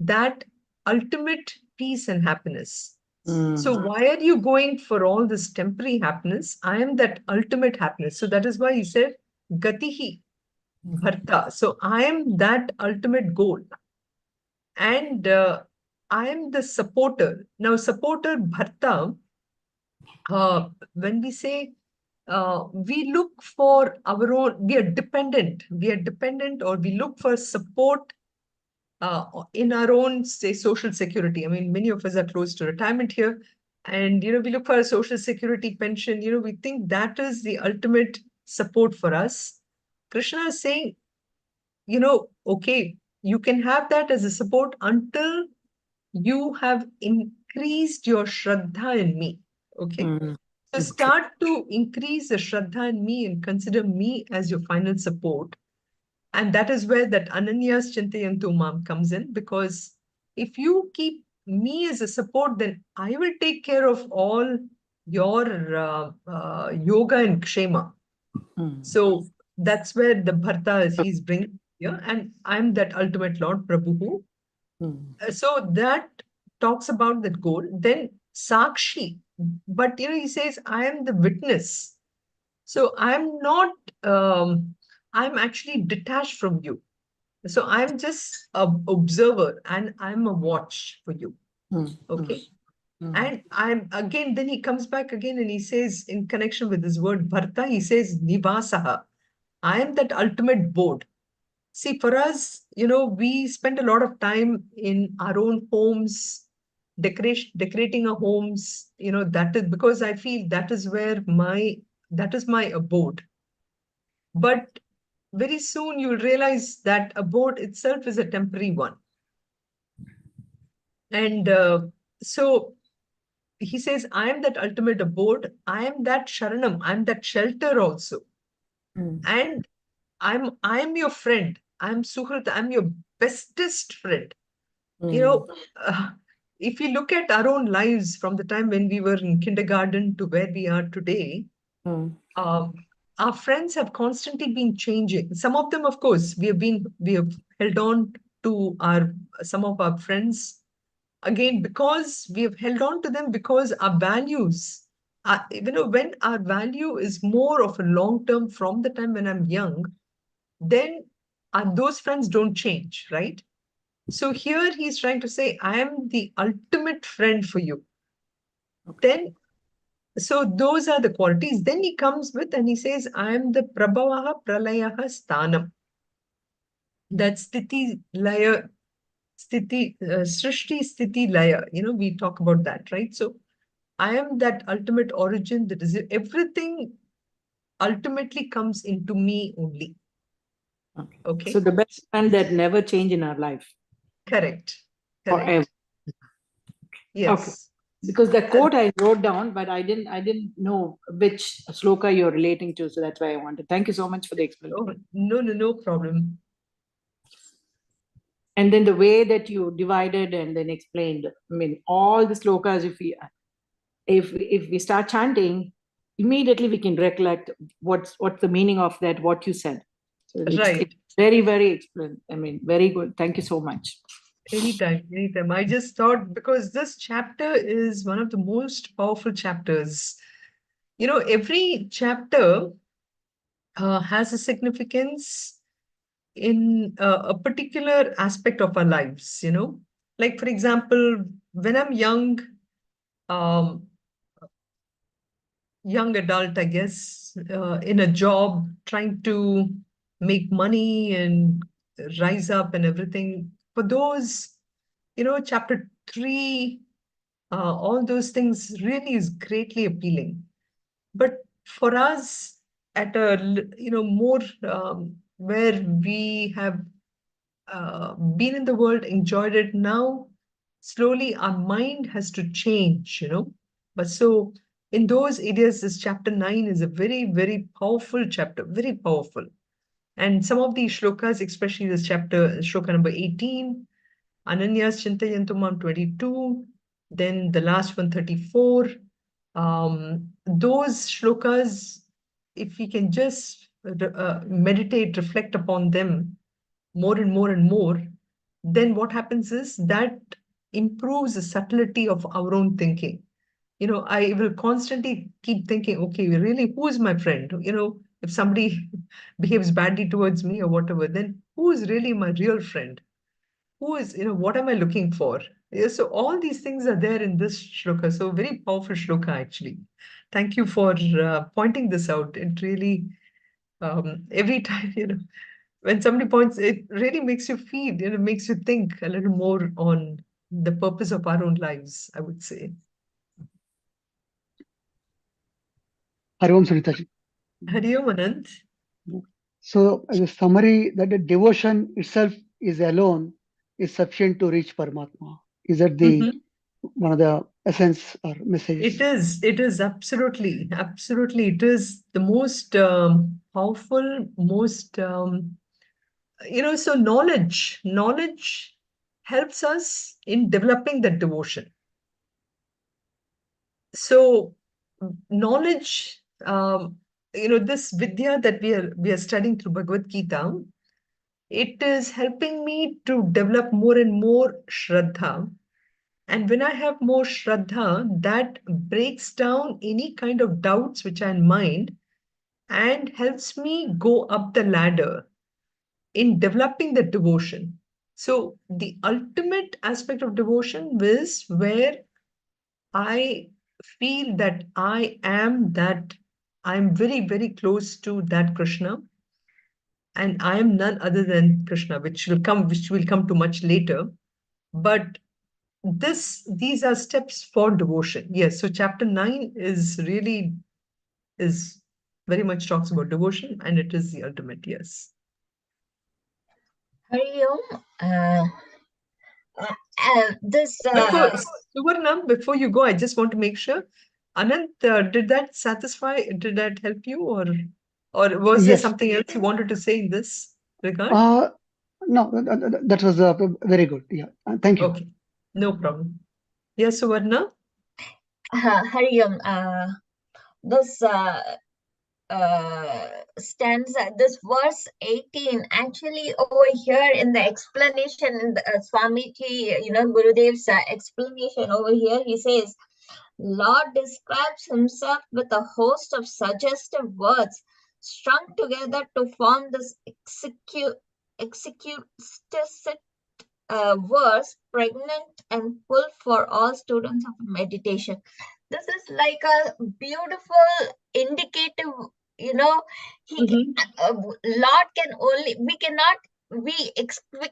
that ultimate peace and happiness. So why are you going for all this temporary happiness? I am that ultimate happiness. So that is why he said, Gatihi Bharta. So I am that ultimate goal. And I am the supporter. Now, supporter Bharta, when we say we look for our own, we are dependent, or we look for support in our own, say, social security. I mean, many of us are close to retirement here. And, we look for a social security pension. We think that is the ultimate support for us. Krishna is saying, okay, you can have that as a support until you have increased your Shraddha in me. Okay. So start to increase the Shraddha in me and consider me as your final support. And that is where that Ananyas Chintayantu Mam comes in, because if you keep me as a support, then I will take care of all your yoga and kshema. So that's where the Bharta he's bringing here. And I'm that ultimate Lord, Prabhu. So that talks about that goal. Then Sakshi, but he says, I am the witness. So I'm not, I'm actually detached from you. So I'm just an observer and I'm a watch for you. Okay. And I'm again, then he comes back again and he says, in connection with this word Bharta, he says, Nivasaha. I am that ultimate board. See, for us, we spend a lot of time in our own homes, decorating our homes. That is because I feel that is where that is my abode. But very soon you'll realize that abode itself is a temporary one. And so he says, I am that ultimate abode. I am that sharanam. I'm that shelter also. And I'm your friend. I'm Suhrit. I'm your bestest friend. If we look at our own lives from the time when we were in kindergarten to where we are today, our friends have constantly been changing. Some of them, of course, we have held on to some of our friends again because we have held on to them because our values. When our value is more of a long term from the time when I'm young, then those friends don't change, right? So here he's trying to say, I am the ultimate friend for you. Then, so those are the qualities. Then he comes with and he says, I am the Prabhavaha Pralayaha Sthanam. That's Sthiti Laya, Srishti Sthiti Laya. We talk about that, right? So I am that ultimate origin that is everything ultimately comes into me only. Okay. So the best friend that never change in our life. Correct. Forever. Yes. Okay. Because the quote I wrote down, but I didn't know which sloka you're relating to, so that's why I wanted. Thank you so much for the explanation. Oh, no problem. And then the way that you divided and then explained, I mean, all the slokas, if we start chanting, immediately we can recollect what's the meaning of that, what you said. So it's very, very very good. Thank you so much. Anytime. I just thought, because this chapter is one of the most powerful chapters. Every chapter has a significance in a particular aspect of our lives, Like, for example, when I'm um, young adult, I guess, in a job, trying to make money and rise up and everything. For those, chapter 3, all those things really is greatly appealing. But for us, at a more where we have been in the world, enjoyed it now, slowly our mind has to change, But so in those areas, this chapter 9 is a very, very powerful chapter, very powerful. And some of these shlokas, especially this chapter, shloka number 18, Ananyas Chintayantumam 22, then the last one 34. Those shlokas, if we can just meditate, reflect upon them more and more and more, then what happens is that improves the subtlety of our own thinking. I will constantly keep thinking, okay, really, who is my friend? If somebody behaves badly towards me or whatever, then who is really my real friend? Who is, what am I looking for? Yeah, so all these things are there in this shloka. So very powerful shloka, actually. Thank you for pointing this out. It really, every time, when somebody points, it really makes you feel, makes you think a little more on the purpose of our own lives, I would say. Hari Om, Sunitha ji. Hari Om, Anant. So, as a summary, that the devotion itself is alone is sufficient to reach Paramatma. Is that the one of the essence or messages. It is absolutely, absolutely. It is the most powerful, most, so knowledge helps us in developing that devotion. So knowledge, this vidya that we are studying through Bhagavad Gita, it is helping me to develop more and more shraddha. And when I have more shraddha, that breaks down any kind of doubts which are in mind and helps me go up the ladder in developing the devotion. So the ultimate aspect of devotion is where I feel that I'm very, very close to that Krishna, and I am none other than Krishna, which will come to much later. But these are steps for devotion. Yes. So chapter 9 is very much talks about devotion, and it is the ultimate. Yes. Hari Om. This Before Suvarna, before you go, I just want to make sure, Anant, did that satisfy? Did that help you, or was there Yes. something else you wanted to say in this regard? No, that was very good. Yeah. Thank you. Okay, no problem. Yes, Suvarna. Hari Om. This stanza, this verse 18, actually over here in the explanation, in the Swamiji, Gurudev's explanation over here, he says, Lord describes himself with a host of suggestive words strung together to form this executive verse, pregnant and full for all students of meditation. This is like a beautiful indicative, Lord can only, we cannot, we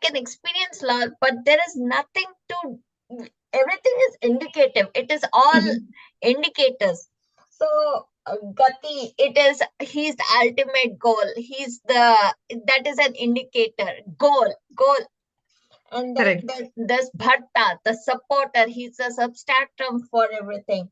can experience Lord, but there is nothing to, everything is indicative. It is all indicators. So Gati, he's the ultimate goal. That is an indicator. Goal. And then there's Bhatta, the supporter. He's the substratum for everything.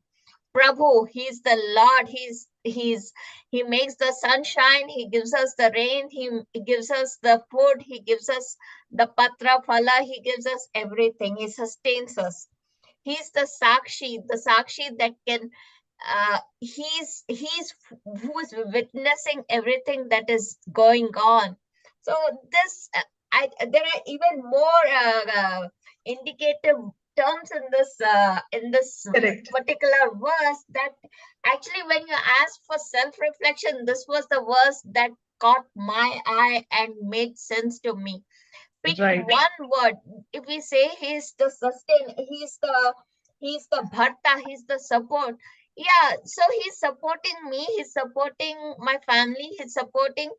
Prabhu, he's the Lord. He makes the sunshine. He gives us the rain. He gives us the food. He gives us the patra phala. He gives us everything. He sustains us. He's the sakshi that can. He's who is witnessing everything that is going on. So this, there are even more indicative terms in this particular verse, that actually when you ask for self-reflection, this was the verse that caught my eye and made sense to me. Pick one word. If we say he's the sustain, he's the bharta, he's the support. Yeah, so he's supporting me, he's supporting my family, he's supporting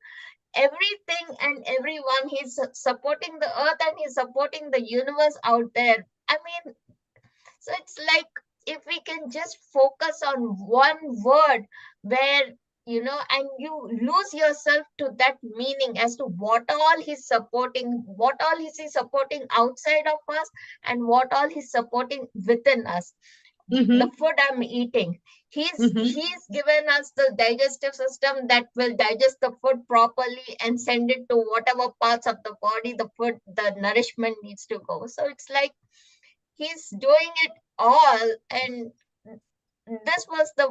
everything and everyone. He's supporting the earth and he's supporting the universe out there. I mean, so it's like, if we can just focus on one word where, and you lose yourself to that meaning as to what all he's supporting, what all is he supporting outside of us, and what all he's supporting within us. The food I'm eating, he's given us the digestive system that will digest the food properly and send it to whatever parts of the body the nourishment needs to go. So it's like he's doing it all, and this was the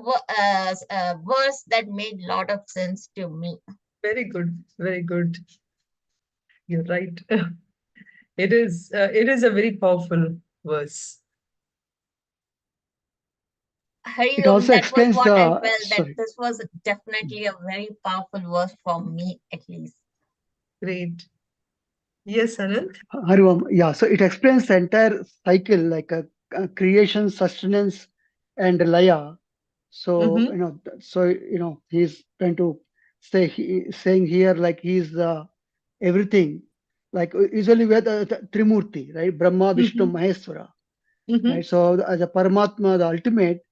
verse that made a lot of sense to me. Very good, very good. You're right. It is a very powerful verse. It also explains what I felt, that this was definitely a very powerful verse for me, at least. Great. Yes, Anand. Hari Om. Yeah, so it explains the entire cycle, like a creation, sustenance, and laya. So he's trying to saying here, like he's everything. Like usually we have the Trimurti, right? Brahma, Vishnu, Maheshwara. Right? So as a Paramatma, the ultimate,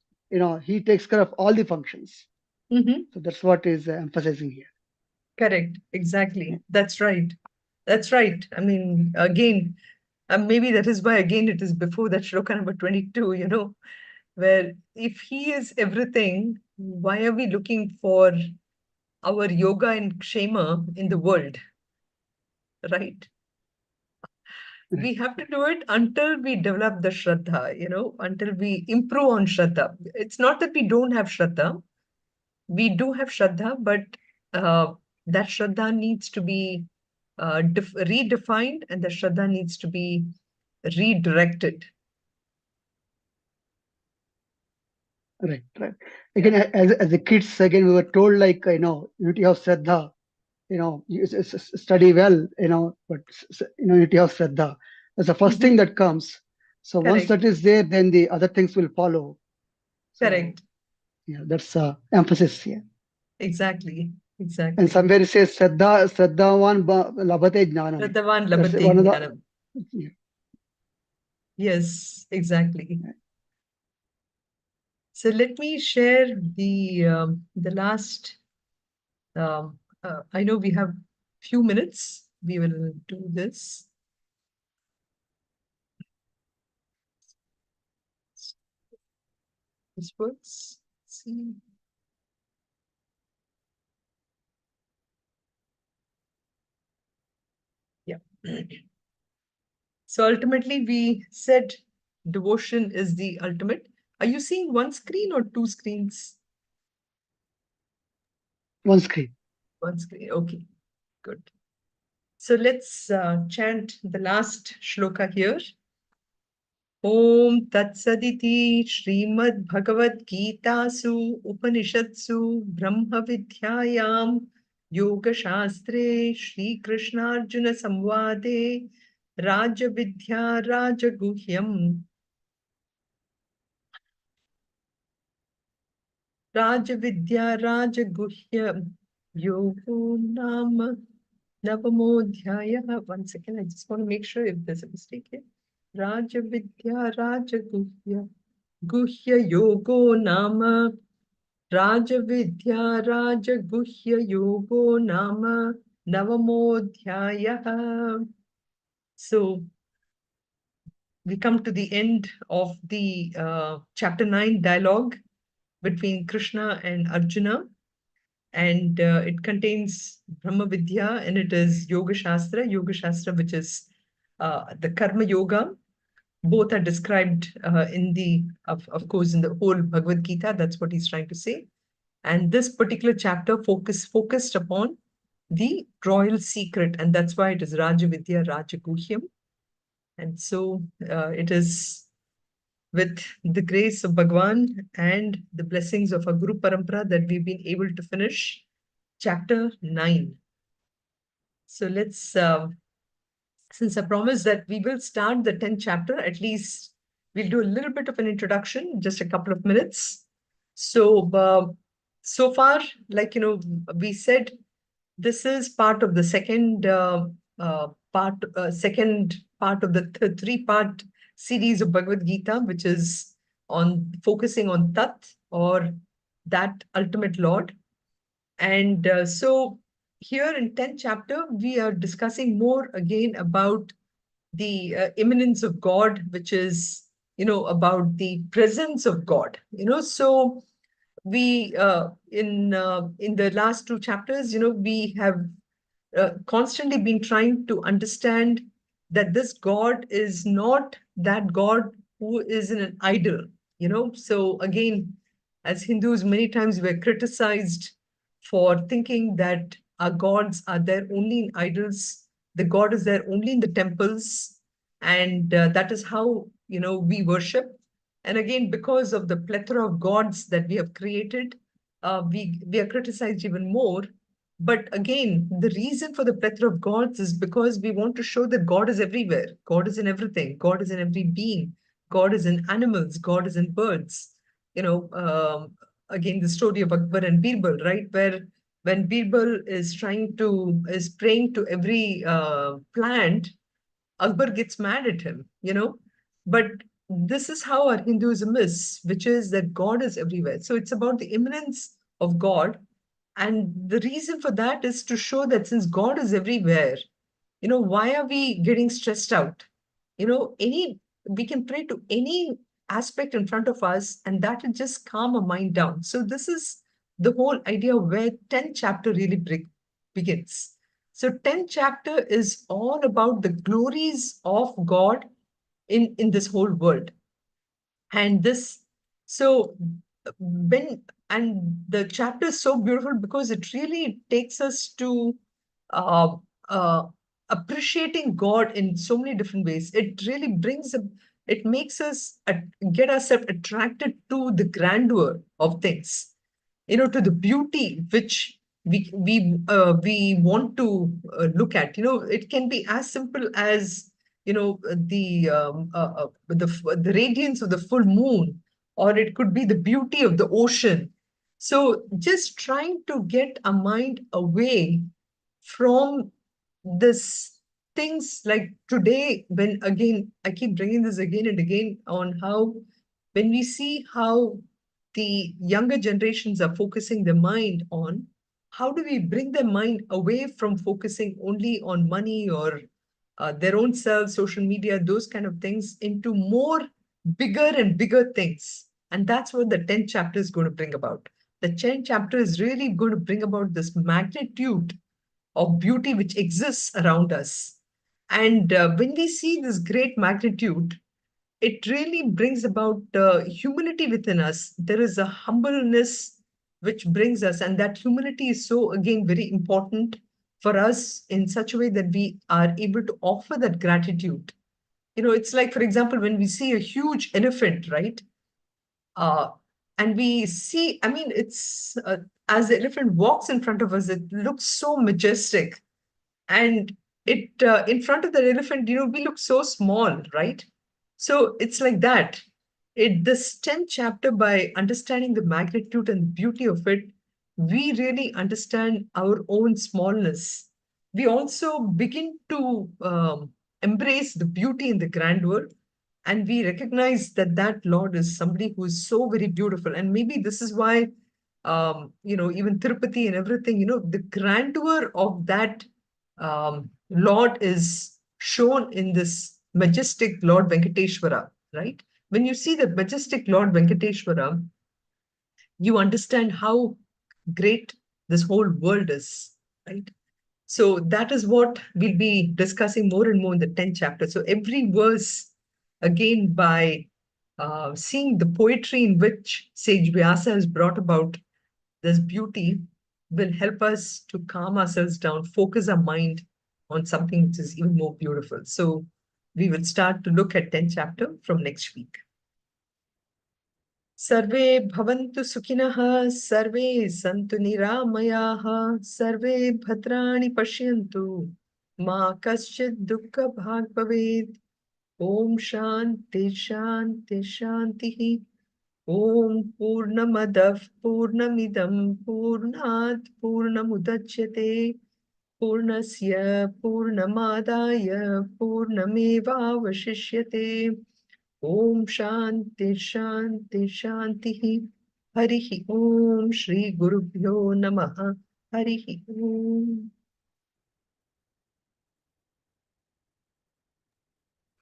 he takes care of all the functions. So that's what is emphasizing here. Correct. Exactly. Yeah. That's right. I mean, again, And maybe that is why, again, it is before that shloka number 22, where if he is everything, why are we looking for our yoga and kshema in the world, right? We have to do it until we develop the shraddha, until we improve on shraddha. It's not that we don't have shraddha. We do have shraddha, but that shraddha needs to be redefined, and the shraddha needs to be redirected. Right. Again, as a kids, again, we were told, like, unity of Shraddha, you study well, but, unity of Shraddha. That's the first thing that comes. So once Correct. that is there, then the other things will follow. So, Correct. yeah, that's emphasis here. Exactly. And somewhere it says Shraddhavan labhate jnanam. Shraddhavan That's labhate one of the, jnanam. yeah. Yes, exactly. So let me share the last. I know we have few minutes. We will do this. This works. Let's see. Yeah. So ultimately, we said devotion is the ultimate. Are you seeing one screen or two screens? One screen. One screen. Okay, good. So let's chant the last shloka here. Om Tatsaditi Srimad Bhagavad Gita Su Upanishadsu Brahma Vidyayam Yoga Shastre Shri Krishna Arjuna Samvade Raja Vidya Raja Guhyam Raja Vidya Raja Guhyam Yogo Nama Navamodhyaya. One second, I just want to make sure if there's a mistake here. Raja Vidya Raja Guhya Guhya Yogo Nama Raja Vidya Raja Guhya Yogo Nama Navamodhyaya. So we come to the end of the chapter 9 dialogue between Krishna and Arjuna. And it contains Brahma Vidya, and it is Yoga Shastra, which is the Karma Yoga. Both are described in of course, in the whole Bhagavad Gita. That's what he's trying to say. And this particular chapter focused upon the royal secret, and that's why it is Raja Vidya Raja Guhyam. And so it is with the grace of Bhagwan and the blessings of our Guru Parampara that we've been able to finish chapter 9. So let's, since I promised that we will start the 10th chapter, at least we'll do a little bit of an introduction, just a couple of minutes. So, so far, we said, this is part of the second part of the three-part series of Bhagavad Gita, which is on focusing on Tat, or that ultimate Lord. And so here in 10th chapter, we are discussing more again about the immanence of God, which is, about the presence of God. So we in the last two chapters, we have constantly been trying to understand that this God is not that God who is in an idol. So again, as Hindus, many times we're criticized for thinking that our gods are there only in idols. The God is there only in the temples, and that is how we worship. And again, because of the plethora of gods that we have created, we are criticized even more. But again, the reason for the plethora of gods is because we want to show that God is everywhere. God is in everything. God is in every being. God is in animals. God is in birds. Again, the story of Akbar and Birbal, right? Where when Birbal is praying to every plant, Akbar gets mad at him, But this is how our Hinduism is, which is that God is everywhere. So it's about the immanence of God. And the reason for that is to show that since God is everywhere, why are we getting stressed out? we can pray to any aspect in front of us, and that will just calm our mind down. So this is the whole idea where 10th chapter really begins. So 10th chapter is all about the glories of God in this whole world. And this, so when, and the chapter is so beautiful because it really takes us to uh, uh, appreciating God in so many different ways. It really it makes us get ourselves attracted to the grandeur of things, to the beauty which we want to look at. It can be as simple as the radiance of the full moon, or it could be the beauty of the ocean. So just trying to get a mind away from this things like today, when again I keep bringing this again and again on how, when we see how the younger generations are focusing their mind on, how do we bring their mind away from focusing only on money or their own selves, social media, those kind of things, into more bigger and bigger things. And that's what the 10th chapter is going to bring about. The 10th chapter is really going to bring about this magnitude of beauty which exists around us. And when we see this great magnitude, it really brings about humility within us. There is a humbleness which brings us, and that humility is so, again, very important for us in such a way that we are able to offer that gratitude. It's like, for example, when we see a huge elephant, right? Uh, and we see, I mean, it's as the elephant walks in front of us, it looks so majestic. And it in front of the elephant, we look so small, right? So it's like that. This 10th chapter, by understanding the magnitude and beauty of it, we really understand our own smallness. We also begin to embrace the beauty and the grandeur, and we recognize that that Lord is somebody who is so very beautiful. And maybe this is why, even Tirupati and everything, the grandeur of that Lord is shown in this majestic Lord Venkateshwara, right? When you see the majestic Lord Venkateshwara, you understand how great this whole world is, right? So that is what we'll be discussing more and more in the 10th chapter. So every verse, again, by seeing the poetry in which Sage Vyasa has brought about this beauty, will help us to calm ourselves down, focus our mind on something which is even more beautiful. So we will start to look at 10th chapter from next week. Sarve bhavantu sukhinah, sarve santu niramayaha, sarve bhadrani pashyantu, ma kaschid dukkha bhag bhaved. Om shanti shanti shanti. Om Purnamadav Purnamidam Purnat Purnamudachyate Purnasya Purnamadaya Purnameva Vashishyate. Om Shanti Shanti Shanti. Harihi Om Shri Gurubhyo Namaha. Harihi Om.